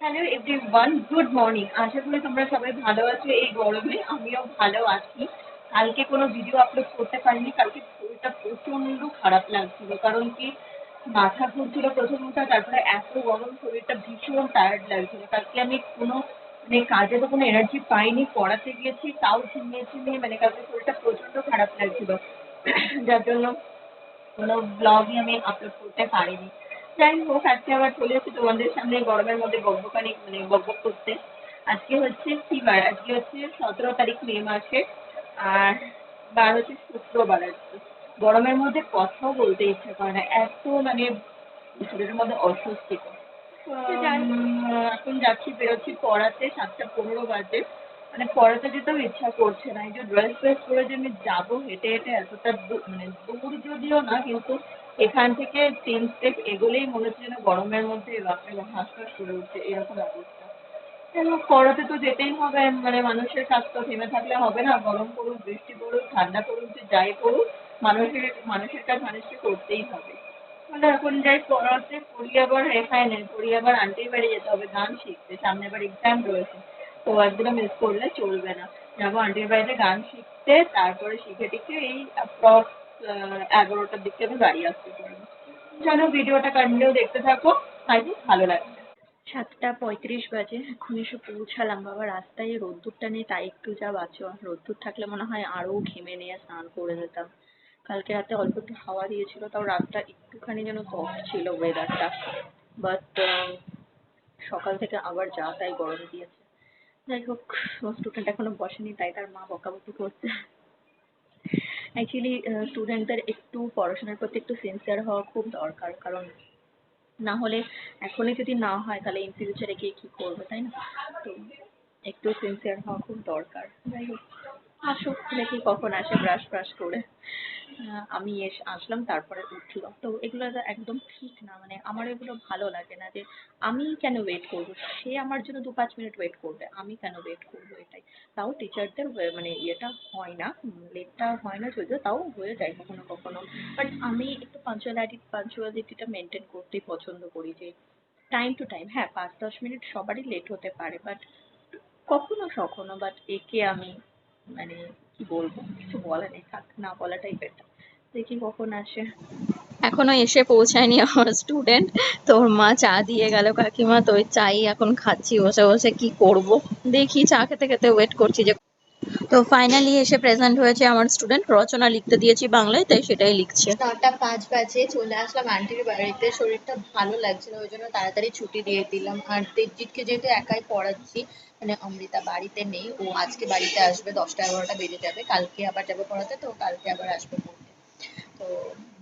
Hello everyone, good morning. আশা করি তোমরা সবাই ভালো আছো এই গরমে। আমিও ভালো আছি। কালকে কোনো ভিডিও আপলোড করতে পারিনি। কালকে শরীরটা প্রচন্ড খারাপ লাগছিল। কারণ কি, মাথা ঘুরছিল প্রথমত, তারপরে এত গরম, শরীরটা ভীষণ টায়ার্ড লাগছিল। কালকে আমি কোনো কাজে তো কোনো এনার্জি পাইনি। পড়াতে গিয়েছি তাও ঝিমিয়ে ঝিমিয়ে, কালকে শরীরটা প্রচন্ড খারাপ লাগছিল। যার জন্য কোনো ব্লগই আমি আপলোড করতে পারিনি। যাই হোক, আজকে আবার চলে এসেছি তোমাদের সামনে গরমের মধ্যে বকবকানি বকবক করতে। আজকে হচ্ছে কি বার? আজকে হচ্ছে 17 তারিখ মে মাসের। আর বার হচ্ছে শুক্রবার। আজকে গরমের মধ্যে কথাও বলতে ইচ্ছা করে না, এত শরীরের মধ্যে অস্বস্তি করে। তো যাই হোক, এখন যাচ্ছি, বেরোচ্ছি পড়াতে। 7টা 15 বাজে। পড়াতে যেতেও ইচ্ছা করছে না। এই যে ড্রেস ফ্রেস পরে যে আমি যাবো হেঁটে হেঁটে এতটা দূর যদিও না, কিন্তু এখান থেকে 3 স্টেপ এগোলেই মনে হচ্ছে যেন গরমের মধ্যে বাপরে বাপ হাঁসফাঁস করে উঠছে, এরকম অবস্থা। কেন, পড়াতে তো যেতেই হবে। মানুষের কাজ তো থেমে থাকলে হবে না। গরম পড়ুক, বৃষ্টি পড়ুক, ঠান্ডা পড়ুক, যে যাই পড়ুক, মানুষের মানুষের কাজ মানুষকে করতেই হবে। এখন যাই পড়াতে, পড়ি আবার এখানে, পড়ি আবার আন্টির বাড়ি যেতে হবে গান শিখতে। সামনে আবার এক্সাম রয়েছে, তো একদিনও মিস করলে চলবে না। যাবো আন্টির বাড়িতে গান শিখতে, তারপরে শিখে টিখে এই অ্যাপ্রক্স 11টার দিকে আমি বাড়ি আসতে পারবো। চলো ভিডিওটা কন্টিনিউ দেখতে থাকো, আই থিঙ্ক ভালো লাগবে। 7টা 35 বাজে, এখন এসে পৌঁছালাম। বাবা রাস্তায় রোদ্দুরটা নেই, তাই একটু যা বাঁচো। রোদ্দুর থাকলে মনে হয় আরো ঘেমে নিয়ে স্নান করে যেতাম। কালকে রাতে অল্প একটু হাওয়া দিয়েছিল, তাও রাতটা একটুখানি যেন সফট ছিল ওয়েদারটা। বাট সকাল থেকে আবার যা তাই গরম দিয়েছে। যাই হোক, স্টুডেন্ট এখনো বসেনি, তাই তার মা বকাবকি করছে। অ্যাকচুয়ালি স্টুডেন্টদের একটু পড়াশোনার প্রতি একটু সিনসিয়ার হওয়া খুব দরকার। কারণ না হলে, এখনই যদি না হয় তাহলে ইন ফিউচারে গিয়ে কি করবে, তাই না? তো একটু সিনসিয়ার হওয়া খুব দরকার। যাই হোক, আসুক, দেখি কখন আসে ব্রাশ ফ্রাশ করে। আমি আসলাম, তারপরে উঠলো। তো এগুলো একদম ঠিক না। আমার এগুলো ভালো লাগে না যে আমি কেন ওয়েট করবো, সে আমার জন্য 2-5 মিনিট ওয়েট করবে, আমি কেন ওয়েট করবো, এটাই। তাও টিচারদের ইয়েটা হয় না, লেটটা হয় না যদিও, তাও হয়ে যায় কখনো কখনো। বাট আমি একটু পাঞ্চুয়ালিটিটা মেনটেন করতেই পছন্দ করি, যে টাইম টু টাইম। হ্যাঁ, 5-10 মিনিট সবারই লেট হতে পারে, বাট কখনো সখনো। বাট একে আমি মানে কি বলবো, কিছু বলার নেই, থাক, না বলাটাই বেটার। দেখি কখন আসে। এখনো এসে পৌঁছায়নি আমার স্টুডেন্ট। তোর মা চা দিয়ে গেল কাকিমা, তো ওই চাই এখন খাচ্ছি বসে বসে। কি করব, দেখি চা খেতে খেতে ওয়েট করছি যে। তো ফাইনালি এসে প্রেজেন্ট হয়েছে আমার স্টুডেন্ট। রচনা লিখতে দিয়েছি বাংলায়, তাই সেটাই লিখছে। 9টা 5 বাজে চলে আসলাম আন্টির বাড়িতে। শরীরটা ভালো লাগছিল, ওই জন্য তাড়াতাড়ি ছুটি দিয়ে দিলাম। আর দেবজিৎকে যেহেতু একাই পড়াচ্ছি, অমৃতা বাড়িতে নেই, ও আজকে বাড়িতে আসবে 10টা 11টা বেজে যাবে। কালকে আবার যাবে পড়াতে, তো কালকে আবার আসবে পড়তে। তো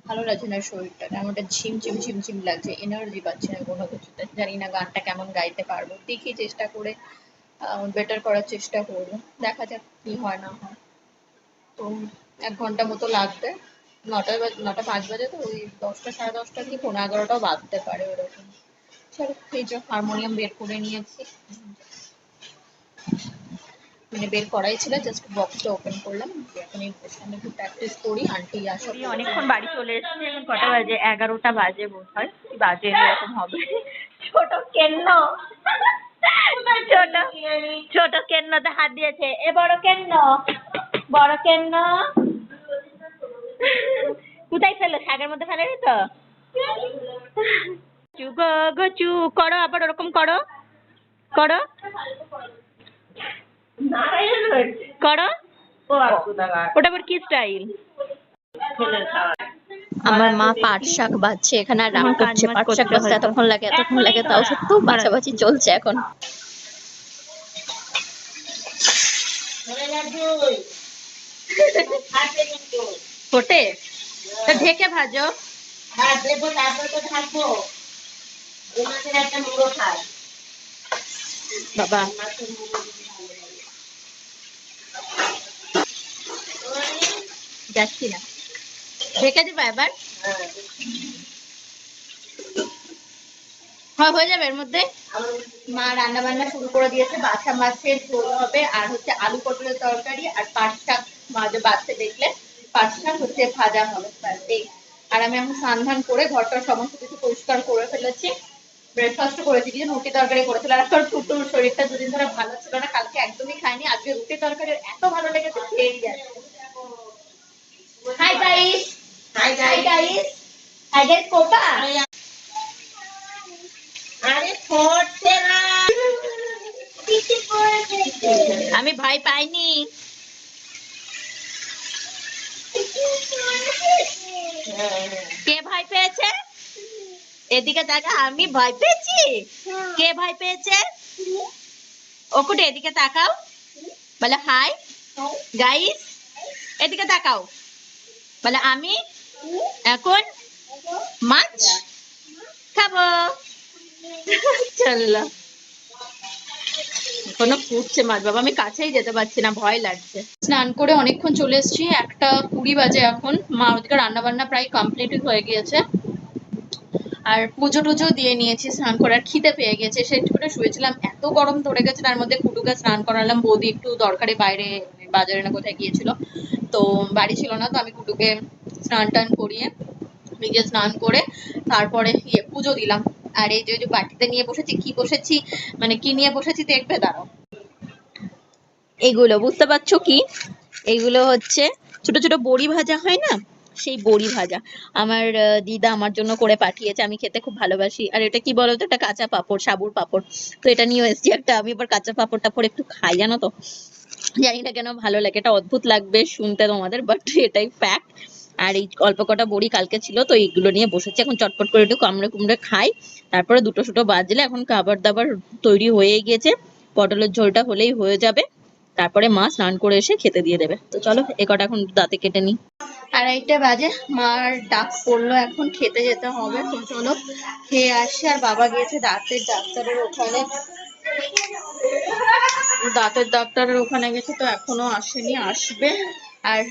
ভালো লাগছে না শরীরটা, কেমন একটা ঝিমঝিম ঝিমঝিম লাগছে, এনার্জি পাচ্ছি না কোনো কিছুতে। জানি না গানটা কেমন গাইতে পারবো, দেখি চেষ্টা করে বেটার করার চেষ্টা করবো। দেখা যাক কি হয় না হয়। তো 1 ঘন্টা মতো লাগবে। 9টা 5 বাজে, তো ওই 10টা 10:30 কি 11:15টাও বাজতে পারে ওরকম। চলো, এই যে হারমোনিয়াম বের করে নিয়েছি, বের করাই ছিল, জাস্ট বক্সটা ওপেন করলাম। এখন এই আমি একটু প্র্যাকটিস করি, আন্টি আসো। অনেকক্ষণ বাড়ি চলে এসেছি। এখন কটা বাজে? 11টা বাজে বোধ হয়, কি বাজে এরকম হবে। ছোট কেন্ন, ছোট ছোট কেন্নতে হাত দিয়েছে। এ বড় কেন্ন, বড় কেন্ন কোথায় ফেলো? শাকের মধ্যে ফেলেনি তো? চু গো গো চু করো, আবার ওরকম করো, করো করো। ওটা আবার কি স্টাইল? আমার মা পাট শাক বাজছে এখানে, আর রাগ করছে। পাট শাক বাজতে এতক্ষণ লাগে, এতক্ষণ লাগে, তাও সত্ত্বেও বাছাবাছি চলছে এখন। ফোটে তো ঢেকে ভাজো। হ্যাঁ দেবো, তারপর তো থাকবো। বাবা যাচ্ছি না, ঢেকে দিবা এবার। হ্যাঁ, হয়ে যাবে এর মধ্যে। মা রান্না বান্না শুরু করে দিয়েছে। বাছা মাছের ঝোল হবে, আর হচ্ছে আলু পটলের তরকারি, আর পাট শাক মাঝে বাচ্চা দেখলে পাট শাক হচ্ছে ভাজা হবে। আর আমি এখন স্নান ধান করে ঘরটার সমস্ত কিছু পরিষ্কার করে ফেলেছি। ব্রেকফাস্ট করেছি, কিছু রুটি তরকারি করেছিল। আর এখন টুটুর শরীরটা দুদিন ধরে ভালো ছিল না, কালকে একদমই খায়নি, আজকে রুটি তরকারি এত ভালো লেগেছে খেয়েই যাচ্ছে। Hi guys, hi guys, hi guys Copa. আরে পড়ছে না, আমি ভাই পাইনি। কে ভাই পেয়েছে? এদিকে তাকা, আমি ভয় পেয়েছি? কে ভয় পেয়েছে? ওকুটে এদিকে তাকাও, বলে হাই গাইস, এদিকে তাকাও, বলে আমি এখন মাছ খাবো। চললো, এখনো ফুটছে মাছ, বাবা আমি কাছেই যেতে পারছি না, ভয় লাগছে। স্নান করে অনেকক্ষণ চলে এসেছি, 1:20 বাজে এখন। মা ওদিকে রান্না বান্না প্রায় কমপ্লিট হয়ে গিয়েছে, আর পুজো টুজো দিয়ে নিয়েছি, স্নান করার খিদে পেয়ে গেছে, সে একটু করে শুয়েছিলাম, এত গরম ধরে গেছে। তার মধ্যে কুটুকে স্নান করালাম, বৌদি একটু দরকারে বাইরে বাজারে না কোথায় গিয়েছিল, তো বাড়ি ছিল না, তো আমি কুটুকে স্নান টান করিয়ে নিজে স্নান করে তারপরে পুজো দিলাম। আর এই যে বাটিতে নিয়ে বসেছি, কি বসেছি মানে কি নিয়ে বসেছি দেখবে, দাঁড়াও। এইগুলো বুঝতে পারছো কি? এইগুলো হচ্ছে ছোট ছোট বড়ি ভাজা হয় না, সেই বড়ি ভাজা। আমার দিদা আমার জন্য করে পাঠিয়েছে, আমি খেতে খুব ভালোবাসি। আর এটা কি বলতো, এটা কাঁচা পাঁপড়, সাবুর পাঁপড়। তো এটা নিয়ে এসেছি একটা, আমি এবার কাঁচা পাঁপড় টাপড় একটু খাই, জানো তো, জানি না কেন ভালো লাগে, এটা অদ্ভুত লাগবে শুনতে তোমাদের, বাট এটাই ফ্যাক্ট। আর এই অল্প কটা বড়ি কালকে ছিল, তো এইগুলো নিয়ে বসেছি, এখন চটপট করে একটু কামড়ে কুমড়ে খাই। তারপরে দুটো সুটো বাজলে এখন খাবার দাবার তৈরি হয়ে গিয়েছে, পটলের ঝোলটা হলেই হয়ে যাবে, তারপরে মা স্নান করে এসে খেতে দিয়ে দেবে। তো চলো এ কটা এখন দাঁতে কেটে নি। 2:30 বাজে, মার ডাক পড়লো, এখন খেতে যেতে হবে, তো চলো খেয়ে আসি। আর বাবা গিয়েছে দাঁতের ডাক্তারের ওখানে, দাঁতের ডাক্তারের ওখানে গেছে, তো এখনো আসেনি, আসবে। আর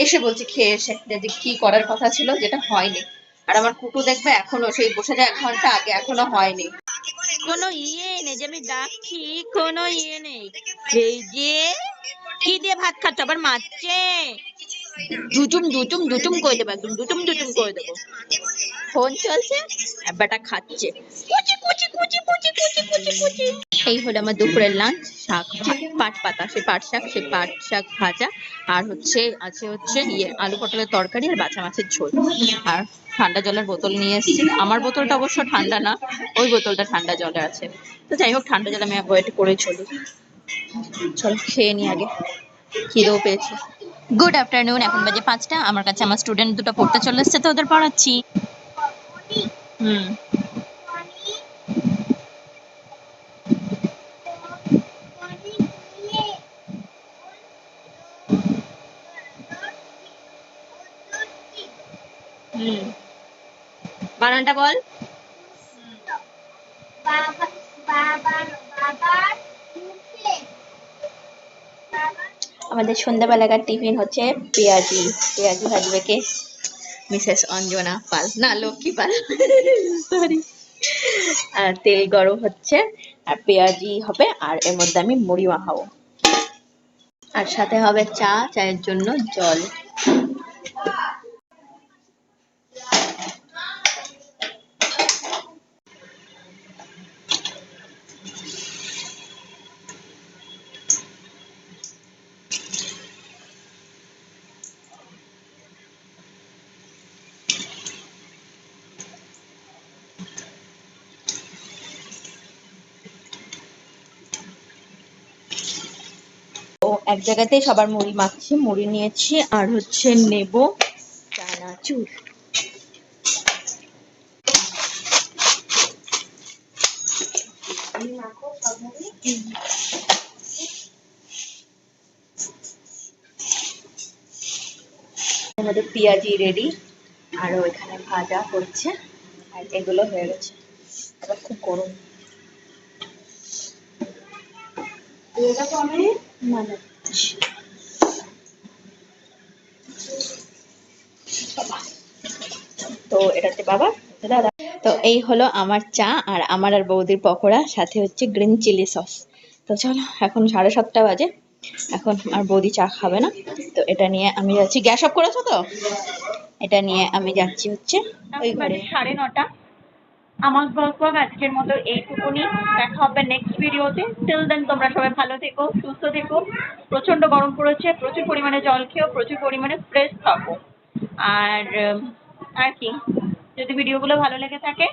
এসে বলছি খেয়ে এসে যে কি করার কথা ছিল, যেটা হয়নি। আর আমার কুটু দেখবে এখনো সেই বসে যায় 1 ঘন্টা আগে, এখনো হয়নি। কোনো ইয়ে নেই যে আমি ডাকছি, কোনো ইয়ে নেই। এই যে কি দিয়ে ভাত খাচ্ছ, আবার মারছে, দুচুম দুচুম দুচুম করে দেবো, একদম দুচুম দুচুম করে দেবো। ফোন চলছে আর বেটা খাচ্ছে, কুচি কুচি কুচি কুচি কুচি কুচি কুচি। এই হলো আমার দুপুরের লাঞ্চ, শাক পাট পাতা, সেই পাট শাক, সেই পাট শাক ভাজা, আর হচ্ছে আলু পটলের তরকারি, আর বাছা মাছের ঝোল। আর ঠান্ডা জলের বোতল নিয়ে এসেছি, আমার বোতলটা অবশ্য ঠান্ডা না, ওই বোতলটা ঠান্ডা জলের আছে। তো যাই হোক, ঠান্ডা জল আমি অ্যাভয়েড করে চলি। চল খেয়ে নি আগে, খিদেও পেয়েছে। গুড আফটারনুন, এখন বাজে 5টা, আমার কাছে আমার স্টুডেন্ট দুটো পড়তে চলে এসছে, তো ওদের পড়াচ্ছি। হুম। হুম, বানানটা বল। আমাদের সন্ধ্যাবেলাকার টিফিন হচ্ছে পেঁয়াজি। পেঁয়াজি ভাজবে কে? মিসেস অঞ্জনা পাল, না লক্ষ্মী পাল, সরি। আর তেল গরম হচ্ছে, আর পেঁয়াজি হবে, আর এর মধ্যে আমি মুড়ি মাখাবো, আর সাথে হবে চা, চায়ের জন্য জল। ও এক জায়গাতেই সবার মুড়ি মাখছি, মুড়ি নিয়েছি, আর হচ্ছে নেব চানাচুর। আমাদের পেঁয়াজি রেডি, আর ওইখানে ভাজা হচ্ছে, আর এগুলো হয়ে গেছে। আবার খুব গরম, তো আমি বানাচ্ছি। তো এটা হচ্ছে বাবা, দাদা। তো এই হলো আমার চা, আর আমার আর বৌদির পকোড়া, সাথে হচ্ছে গ্রিন চিলি সস। তো চলো, এখন 7:30 বাজে, এখন আর বৌদি চা খাবে না, তো এটা নিয়ে আমি যাচ্ছি। গ্যাস অফ করেছো তো? এটা নিয়ে আমি যাচ্ছি হচ্ছে ওই ঘরে। 9:30। আমার ব্লগ আজকের মতো এইটুকুনি। দেখা হবে নেক্সট ভিডিওতে। টিল দেন তোমরা সবাই ভালো থেকো, সুস্থ থেকো। প্রচন্ড গরম পড়েছে, প্রচুর পরিমাণে জল খেও, প্রচুর পরিমাণে ফ্রেশ থাকো। আর আর কি, যদি ভিডিওগুলো ভালো লেগে থাকে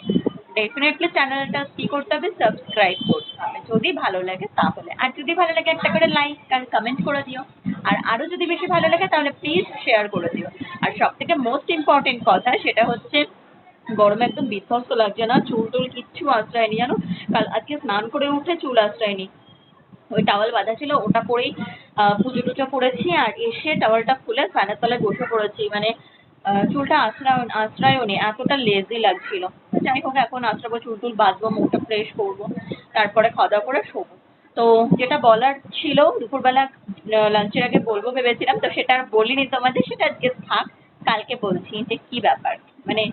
ডেফিনেটলি চ্যানেলটা কি করতে হবে, সাবস্ক্রাইব করতে হবে যদি ভালো লাগে তাহলে। আর যদি ভালো লাগে একটা করে লাইক আর কমেন্ট করে দিও। আর আরো যদি বেশি ভালো লাগে তাহলে প্লিজ শেয়ার করে দিও। আর সব থেকে মোস্ট ইম্পর্টেন্ট কথা সেটা হচ্ছে গরমে একদম বিধ্বস্ত লাগছে না, চুল টুল কিচ্ছু আঁচড়ায়নি জানো। আজকে স্নান করে উঠে চুল আঁচড়ায়নি, ওই টাওয়াল বাঁধা ছিল ওটা পরেই পুজো টুজো করেছি। আর এসে টাওয়ালটা খুলে ফ্যানের তলায় বসে পড়েছি, মানে চুলটা আঁচড়ায়ও নি, এতটা লেজি লাগছিল। তো যাই হোক, এখন আঁচড়াবো, চুল টুল বাঁধবো, মুখটা ফ্রেশ করবো, তারপরে খাওয়া দাওয়া করে শোবো। তো যেটা বলার ছিল দুপুরবেলা লাঞ্চের আগে বলবো ভেবেছিলাম, তো সেটা আর বলিনি তোমাদের, সেটা আজকে থাক, কালকে বলছি যে কি ব্যাপার। মানে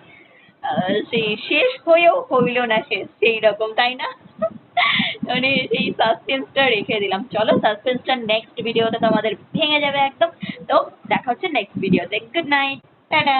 সেই শেষ হয়েও হইল না শেষ, সেই রকম, তাই না? মানে এই সাসপেন্সটা রেখে দিলাম। চলো, সাসপেন্সটা নেক্সট ভিডিওতে তোমাদের ভেঙে যাবে একদম। তো দেখা হচ্ছে নেক্সট ভিডিওতে। Good night, tata.